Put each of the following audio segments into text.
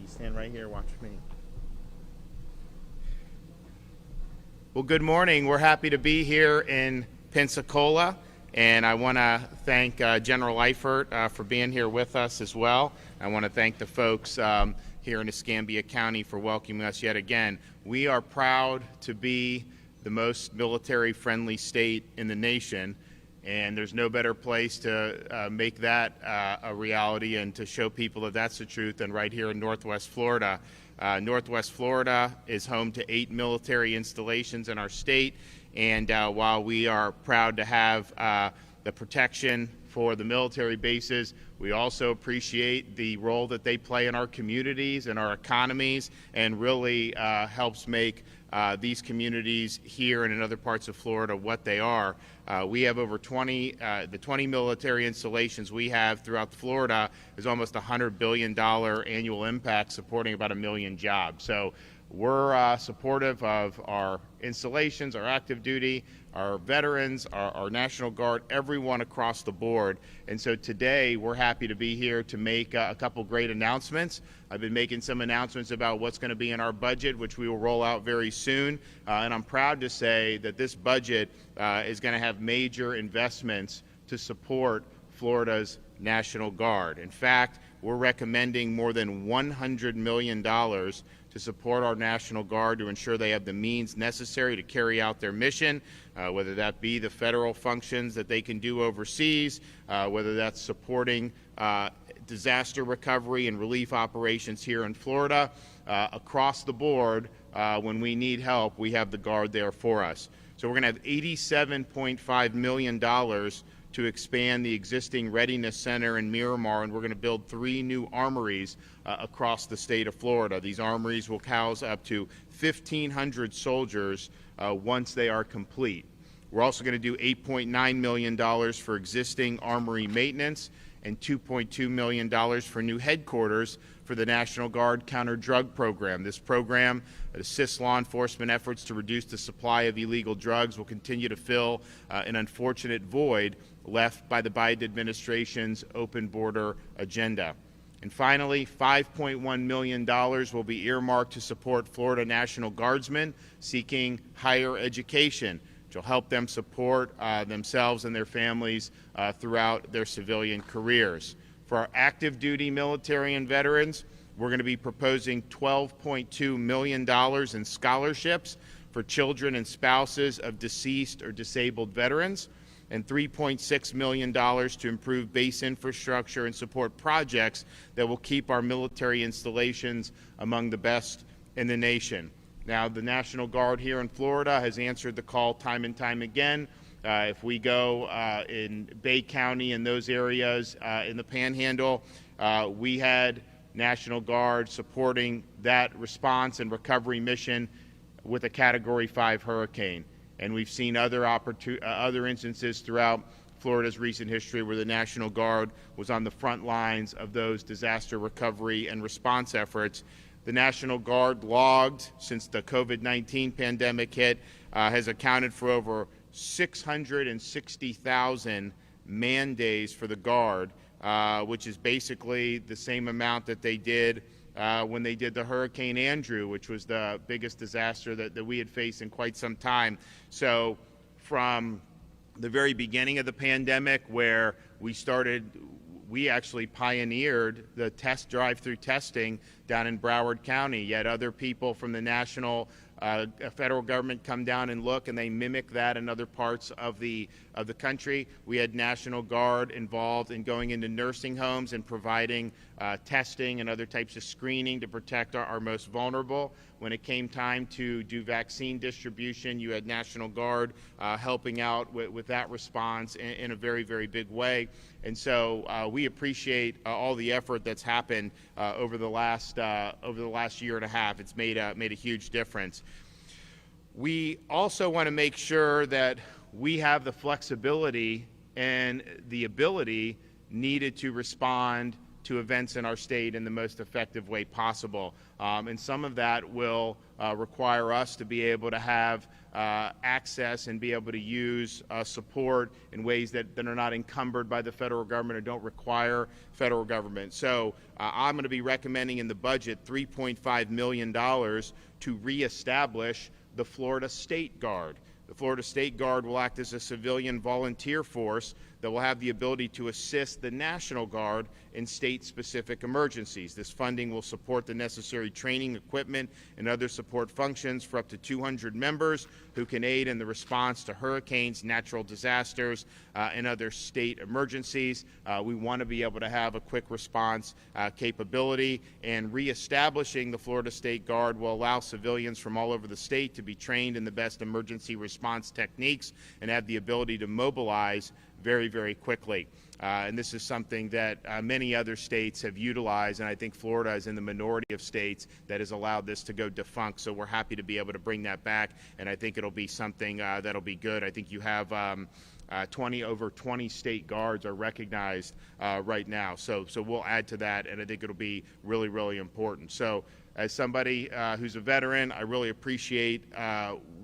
You stand right here, watch me. Well, good morning. We're happy to be here in Pensacola, and I want to thank General Eifert for being here with us as well. I want to thank the folks here in Escambia County for welcoming us yet again. We are proud to be the most military-friendly state in the nation, and there's no better place to make that a reality and to show people that that's the truth than right here in Northwest Florida. Northwest Florida is home to 8 military installations in our state, and while we are proud to have the protection for the military bases, we also appreciate the role that they play in our communities and our economies, and really helps make these communities here and in other parts of Florida what they are. We have over 20 military installations we have throughout Florida is almost $100 billion annual impact, supporting about 1 million jobs. So we're supportive of our installations, our active duty, our veterans, our National Guard, everyone across the board. And so today we're happy to be here to make a couple great announcements. I've been making some announcements about what's going to be in our budget, which we will roll out very soon. And I'm proud to say that this budget is going to have major investments to support Florida's National Guard. In fact, we're recommending more than $100 million to support our National Guard to ensure they have the means necessary to carry out their mission, whether that be the federal functions that they can do overseas, whether that's supporting disaster recovery and relief operations here in Florida. Across the board, when we need help, we have the Guard there for us. So we're going to have $87.5 million to expand the existing Readiness Center in Miramar, and we're going to build 3 new armories across the state of Florida. These armories will house up to 1,500 soldiers once they are complete. We're also going to do $8.9 million for existing armory maintenance and $2.2 million for new headquarters for the National Guard counter-drug program. This program assists law enforcement efforts to reduce the supply of illegal drugs, will continue to fill an unfortunate void left by the Biden administration's open border agenda. And finally, $5.1 million will be earmarked to support Florida National Guardsmen seeking higher education, which will help them support themselves and their families throughout their civilian careers. For our active duty military and veterans, we're going to be proposing $12.2 million in scholarships for children and spouses of deceased or disabled veterans, and $3.6 million to improve base infrastructure and support projects that will keep our military installations among the best in the nation. Now, the National Guard here in Florida has answered the call time and time again. If we go in Bay County and those areas in the Panhandle, we had National Guard supporting that response and recovery mission with a Category 5 hurricane. And we've seen other instances throughout Florida's recent history where the National Guard was on the front lines of those disaster recovery and response efforts. The National Guard logged, since the COVID-19 pandemic hit, has accounted for over 660,000 man days for the Guard, which is basically the same amount that they did when they did the Hurricane Andrew, which was the biggest disaster that we had faced in quite some time. So from the very beginning of the pandemic, where we actually pioneered the drive-through testing down in Broward County, yet other people from the national federal government come down and look, and they mimic that in other parts of the country. We had National Guard involved in going into nursing homes and providing testing and other types of screening to protect our most vulnerable. When it came time to do vaccine distribution, you had National Guard helping out with that response in a very, very big way. And so we appreciate all the effort that's happened over the last year and a half. It's made a huge difference. We also want to make sure that we have the flexibility and the ability needed to respond to events in our state in the most effective way possible. And some of that will require us to be able to have access and be able to use support in ways that are not encumbered by the federal government or don't require federal government. So I'm going to be recommending in the budget $3.5 million to reestablish the Florida State Guard. The Florida State Guard will act as a civilian volunteer force that will have the ability to assist the National Guard in state-specific emergencies. This funding will support the necessary training, equipment, and other support functions for up to 200 members who can aid in the response to hurricanes, natural disasters, and other state emergencies. We want to be able to have a quick response capability, and reestablishing the Florida State Guard will allow civilians from all over the state to be trained in the best emergency response techniques and have the ability to mobilize very, very quickly. And this is something that many other states have utilized, and I think Florida is in the minority of states that has allowed this to go defunct. So we're happy to be able to bring that back, and I think it'll be something that'll be good. I think you have over 20 state guards are recognized right now. So we'll add to that, and I think it'll be really, really important. So as somebody who's a veteran, I really appreciate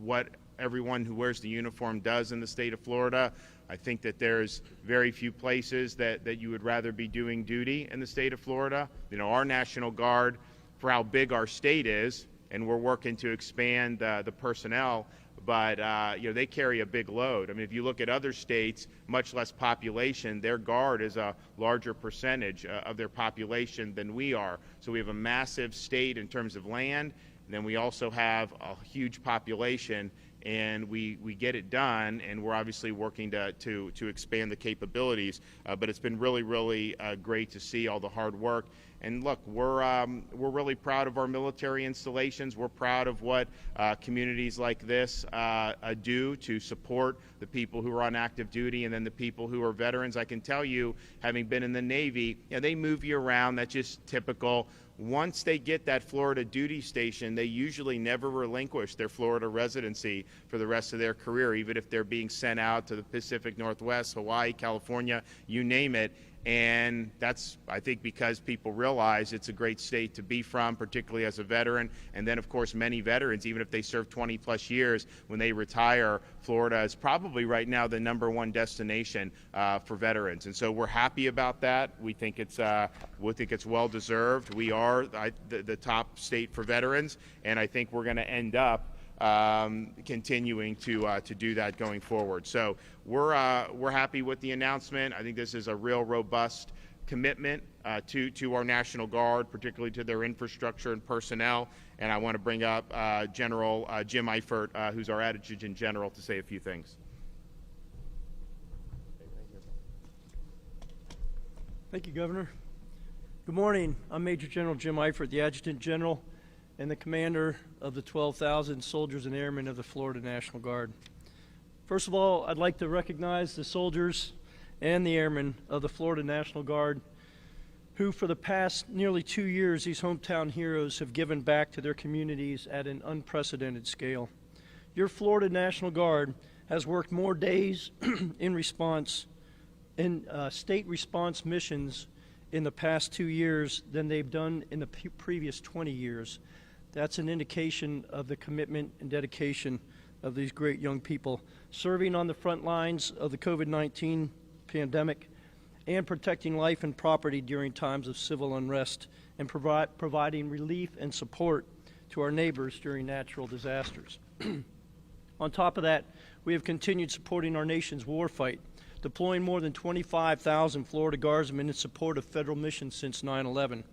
what everyone who wears the uniform does in the state of Florida. I think that there's very few places that you would rather be doing duty in the state of Florida. You know, our National Guard, for how big our state is, and we're working to expand the personnel, but you know, they carry a big load. I mean, if you look at other states, much less population, their Guard is a larger percentage of their population than we are. So we have a massive state in terms of land, and then we also have a huge population, and we get it done, and we're obviously working to expand the capabilities. But it's been really, really great to see all the hard work. And look, we're really proud of our military installations. We're proud of what communities like this do to support the people who are on active duty and then the people who are veterans. I can tell you, having been in the Navy, you know, they move you around. That's just typical. Once they get that Florida duty station, they usually never relinquish their Florida residency for the rest of their career, even if they're being sent out to the Pacific Northwest, Hawaii, California, you name it. And that's, I think, because people realize it's a great state to be from, particularly as a veteran. And then, of course, many veterans, even if they serve 20 plus years, when they retire, Florida is probably right now the #1 destination for veterans. And so we're happy about that. We think it's well deserved. We are the top state for veterans, and I think we're going to end up continuing to do that going forward. So we're happy with the announcement. I think this is a real robust commitment to our National Guard, particularly to their infrastructure and personnel. And I want to bring up General Jim Eifert, who's our Adjutant General, to say a few things. Thank you, Governor. Good morning. I'm Major General Jim Eifert, the Adjutant General and the commander of the 12,000 soldiers and airmen of the Florida National Guard. First of all, I'd like to recognize the soldiers and the airmen of the Florida National Guard who, for the past nearly 2 years, these hometown heroes have given back to their communities at an unprecedented scale. Your Florida National Guard has worked more days in state response missions in the past 2 years than they've done in the previous 20 years. That's an indication of the commitment and dedication of these great young people serving on the front lines of the COVID-19 pandemic and protecting life and property during times of civil unrest and providing relief and support to our neighbors during natural disasters. On top of that, we have continued supporting our nation's war fight, deploying more than 25,000 Florida Guardsmen in support of federal missions since 9/11.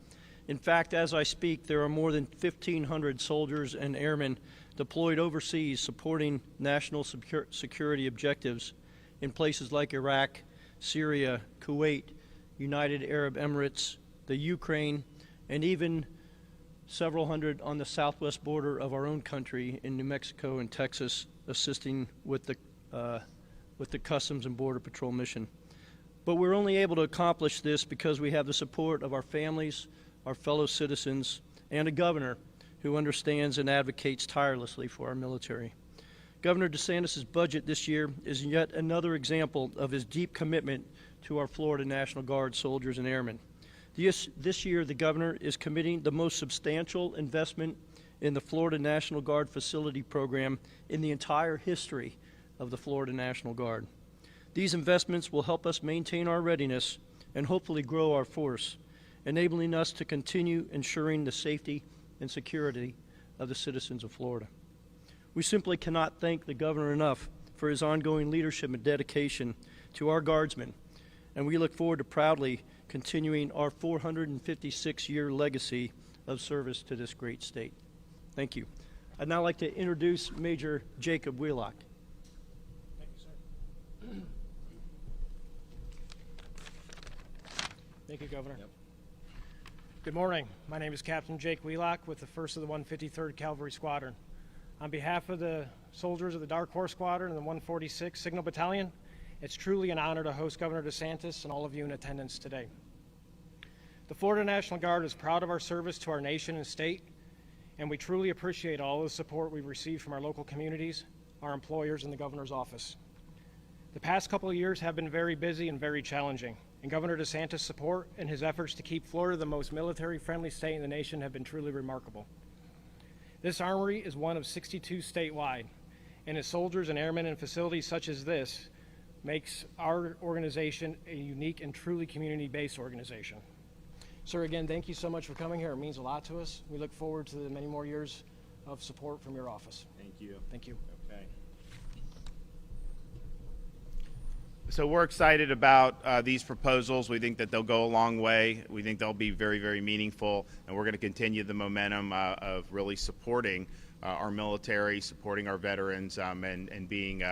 In fact, as I speak, there are more than 1,500 soldiers and airmen deployed overseas supporting national security objectives in places like Iraq, Syria, Kuwait, United Arab Emirates, the Ukraine, and even several hundred on the southwest border of our own country in New Mexico and Texas, assisting with the Customs and Border Patrol mission. But we're only able to accomplish this because we have the support of our families, our fellow citizens, and a governor who understands and advocates tirelessly for our military. Governor DeSantis' budget this year is yet another example of his deep commitment to our Florida National Guard soldiers and airmen. This year, the governor is committing the most substantial investment in the Florida National Guard facility program in the entire history of the Florida National Guard. These investments will help us maintain our readiness and hopefully grow our force, enabling us to continue ensuring the safety and security of the citizens of Florida. We simply cannot thank the governor enough for his ongoing leadership and dedication to our guardsmen, and we look forward to proudly continuing our 456-year legacy of service to this great state. Thank you. I'd now like to introduce Major Jacob Wheelock. Thank you, sir. Thank you, Governor. Yep. Good morning. My name is Captain Jake Wheelock with the 1st of the 153rd Cavalry Squadron. On behalf of the soldiers of the Dark Horse Squadron and the 146th Signal Battalion, it's truly an honor to host Governor DeSantis and all of you in attendance today. The Florida National Guard is proud of our service to our nation and state, and we truly appreciate all the support we've received from our local communities, our employers, and the Governor's office. The past couple of years have been very busy and very challenging, and Governor DeSantis' support and his efforts to keep Florida the most military-friendly state in the nation have been truly remarkable. This Armory is one of 62 statewide, and its soldiers and airmen and facilities such as this makes our organization a unique and truly community-based organization. Sir, again, thank you so much for coming here. It means a lot to us. We look forward to the many more years of support from your office. Thank you. Thank you. Okay. So we're excited about these proposals. We think that they'll go a long way. We think they'll be very, very meaningful, and we're going to continue the momentum of really supporting our military, supporting our veterans, and being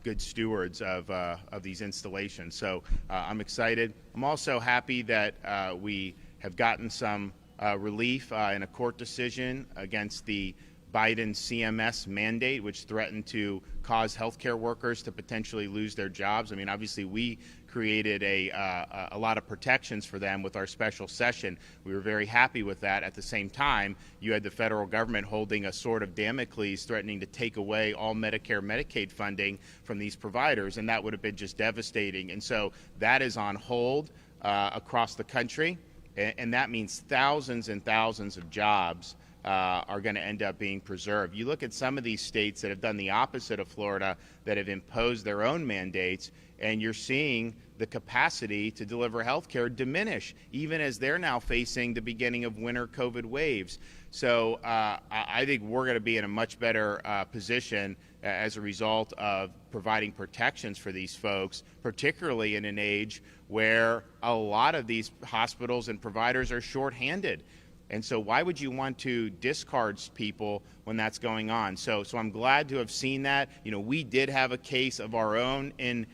good stewards of these installations. So I'm excited. I'm also happy that we have gotten some relief in a court decision against the Biden CMS mandate, which threatened to cause healthcare workers to potentially lose their jobs. I mean, obviously, we created a lot of protections for them with our special session. We were very happy with that. At the same time, you had the federal government holding a sword of Damocles, threatening to take away all Medicare, Medicaid funding from these providers, and that would have been just devastating. And so that is on hold across the country, and that means thousands and thousands of jobs are going to end up being preserved. You look at some of these states that have done the opposite of Florida, that have imposed their own mandates, and you're seeing the capacity to deliver health care diminish, even as they're now facing the beginning of winter COVID waves. So I think we're going to be in a much better position as a result of providing protections for these folks, particularly in an age where a lot of these hospitals and providers are shorthanded. And so why would you want to discard people when that's going on? So I'm glad to have seen that. You know, we did have a case of our own in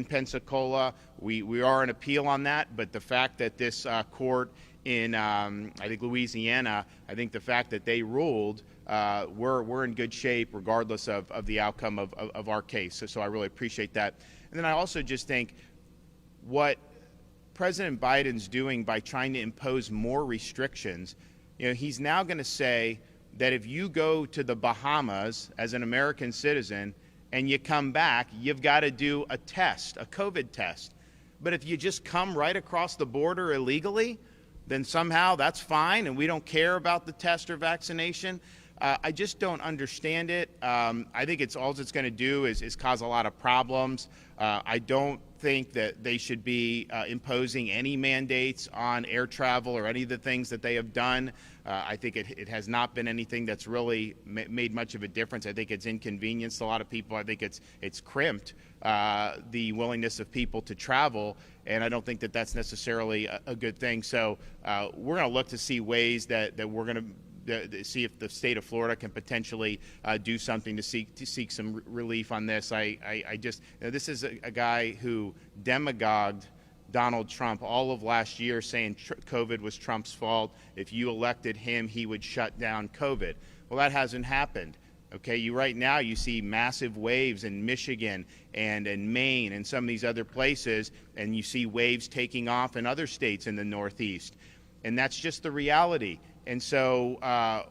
Pensacola. We are in appeal on that, but the fact that this court in, I think, Louisiana, I think the fact that they ruled, we're in good shape regardless of the outcome of our case. So I really appreciate that. And then I also just think what President Biden's doing by trying to impose more restrictions, you know, he's now going to say that if you go to the Bahamas as an American citizen and you come back, you've got to do a test, a COVID test. But if you just come right across the border illegally, then somehow that's fine and we don't care about the test or vaccination. I just don't understand it. I think all it's going to do is cause a lot of problems. I don't think that they should be imposing any mandates on air travel or any of the things that they have done. I think it has not been anything that's really made much of a difference. I think it's inconvenienced a lot of people. I think it's crimped the willingness of people to travel, and I don't think that that's necessarily a good thing. So we're going to look to see ways that we're going to see if the state of Florida can potentially do something to seek some relief on this. I just, you know, this is a guy who demagogued Donald Trump all of last year, saying COVID was Trump's fault. If you elected him, he would shut down COVID. Well, that hasn't happened. Okay, right now you see massive waves in Michigan and in Maine and some of these other places, and you see waves taking off in other states in the Northeast. And that's just the reality. And so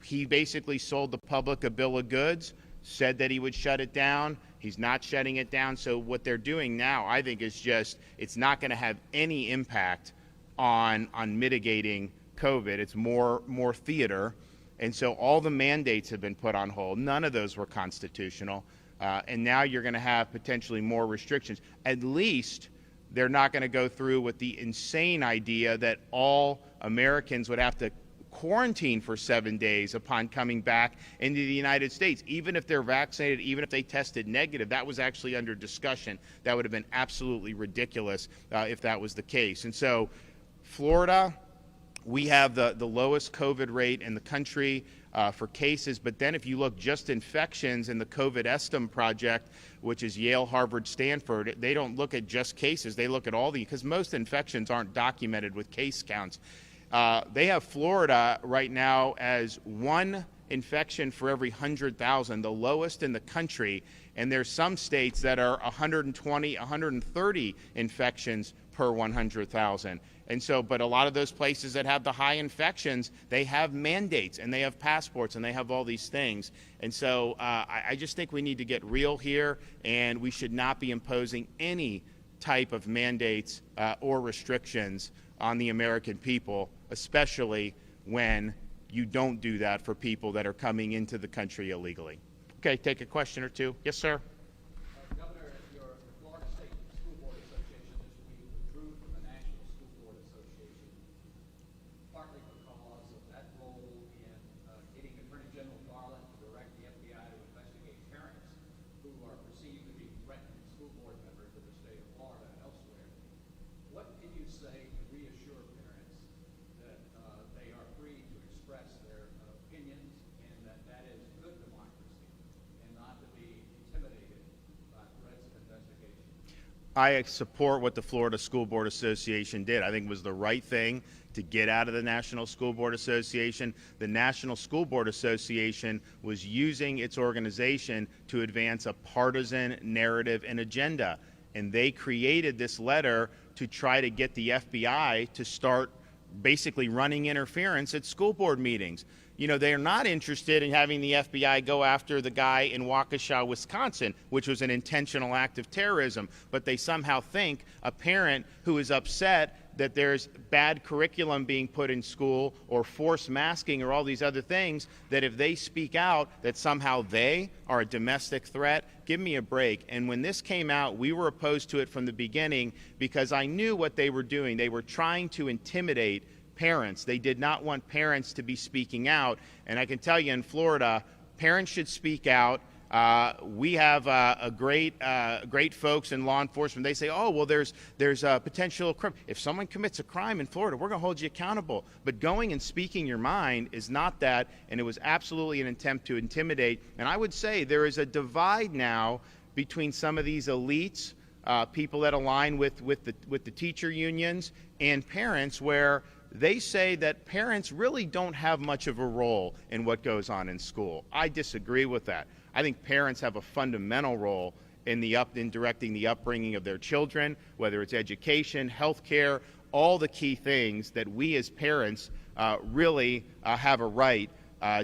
he basically sold the public a bill of goods, said that he would shut it down. He's not shutting it down. So what they're doing now, I think, is just, it's not going to have any impact on mitigating COVID. It's more theater. And so all the mandates have been put on hold. None of those were constitutional. And now you're going to have potentially more restrictions. At least they're not going to go through with the insane idea that all Americans would have to quarantine for 7 days upon coming back into the United States, even if they're vaccinated, even if they tested negative. That was actually under discussion. That would have been absolutely ridiculous if that was the case. And so Florida, we have the lowest COVID rate in the country for cases, but then if you look just infections in the COVID Estim project, which is Yale, Harvard, Stanford, they don't look at just cases. They look at all because most infections aren't documented with case counts. They have Florida right now as 1 infection for every 100,000, the lowest in the country, and there's some states that are 120, 130 infections per 100,000. And so, but a lot of those places that have the high infections, they have mandates and they have passports and they have all these things. And so I just think we need to get real here, and we should not be imposing any type of mandates or restrictions on the American people, especially when you don't do that for people that are coming into the country illegally. Okay, take a question or two. Yes, sir. Governor, the Florida State School Board Association this week withdrew from the National School Board Association, partly because of that role in getting Attorney General Garland to direct the FBI to investigate parents who are perceived to be threatening school board members in the state of Florida and elsewhere. What can you say to reassure parents that they are free to express their opinions and that that is good democracy and not to be intimidated by threats of investigation? I support what the Florida School Board Association did. I think it was the right thing to get out of the National School Board Association. The National School Board Association was using its organization to advance a partisan narrative and agenda. And they created this letter to try to get the FBI to start basically running interference at school board meetings. You know, they're not interested in having the FBI go after the guy in Waukesha, Wisconsin, which was an intentional act of terrorism, but they somehow think a parent who is upset that there's bad curriculum being put in school or forced masking or all these other things, that if they speak out, that somehow they are a domestic threat. Give me a break. And when this came out, we were opposed to it from the beginning because I knew what they were doing. They were trying to intimidate parents. They did not want parents to be speaking out. And I can tell you in Florida, parents should speak out. We have great folks in law enforcement. They say, oh, well, there's a potential crime. If someone commits a crime in Florida, we're going to hold you accountable. But going and speaking your mind is not that, and it was absolutely an attempt to intimidate. And I would say there is a divide now between some of these elites, people that align with the teacher unions, and parents, where they say that parents really don't have much of a role in what goes on in school. I disagree with that. I think parents have a fundamental role in directing the upbringing of their children, whether it's education, healthcare, all the key things that we as parents really have a right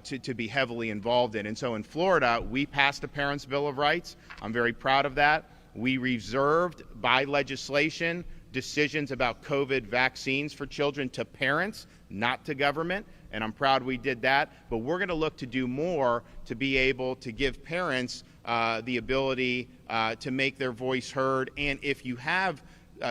to be heavily involved in. And so in Florida, we passed a Parents' Bill of Rights. I'm very proud of that. We reserved by legislation decisions about COVID vaccines for children to parents, not to government, and I'm proud we did that. But we're going to look to do more to be able to give parents the ability to make their voice heard. And if you have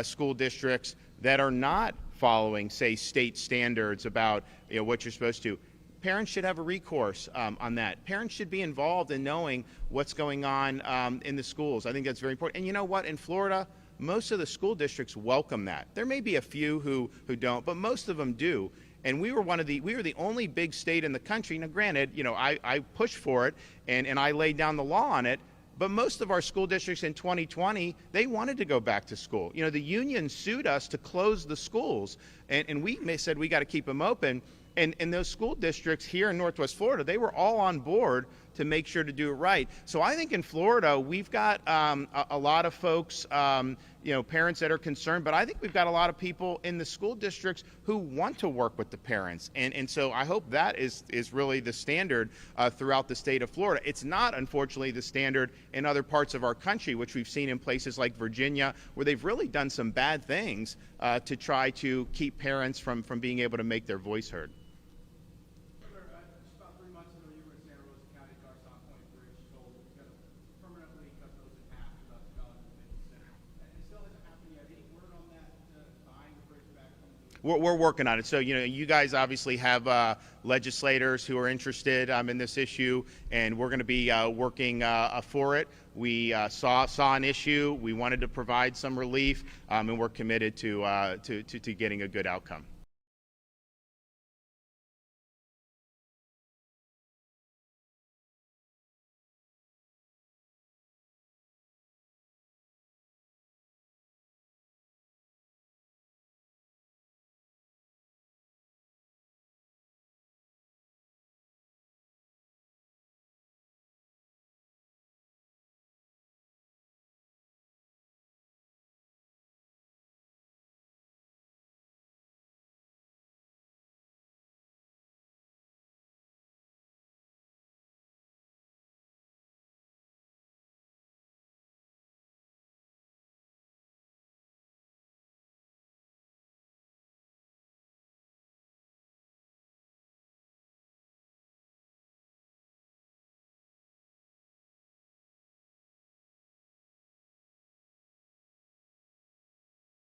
school districts that are not following, say, state standards about what you're supposed to, parents should have a recourse on that. Parents should be involved in knowing what's going on in the schools. I think that's very important. And you know what? In Florida, most of the school districts welcome that. There may be a few who don't, but most of them do. And we were the only big state in the country. Now, granted, I pushed for it and I laid down the law on it, but most of our school districts in 2020, they wanted to go back to school. The union sued us to close the schools, and we said we got to keep them open. And those school districts here in Northwest Florida, they were all on board to make sure to do it right. So I think in Florida, we've got a lot of folks, parents that are concerned, but I think we've got a lot of people in the school districts who want to work with the parents. And so I hope that is really the standard throughout the state of Florida. It's not, unfortunately, the standard in other parts of our country, which we've seen in places like Virginia, where they've really done some bad things to try to keep parents from being able to make their voice heard. Just about 3 months ago, you were in Santa Rosa County, Garcon Point Bridge, told that you're going to permanently cut those in half without development in the center. And it still hasn't happened yet. Any word on that, buying the bridge back from the... We're working on it. So, you guys obviously have legislators who are interested in this issue, and we're going to be working for it. We saw an issue. We wanted to provide some relief, and we're committed to getting a good outcome.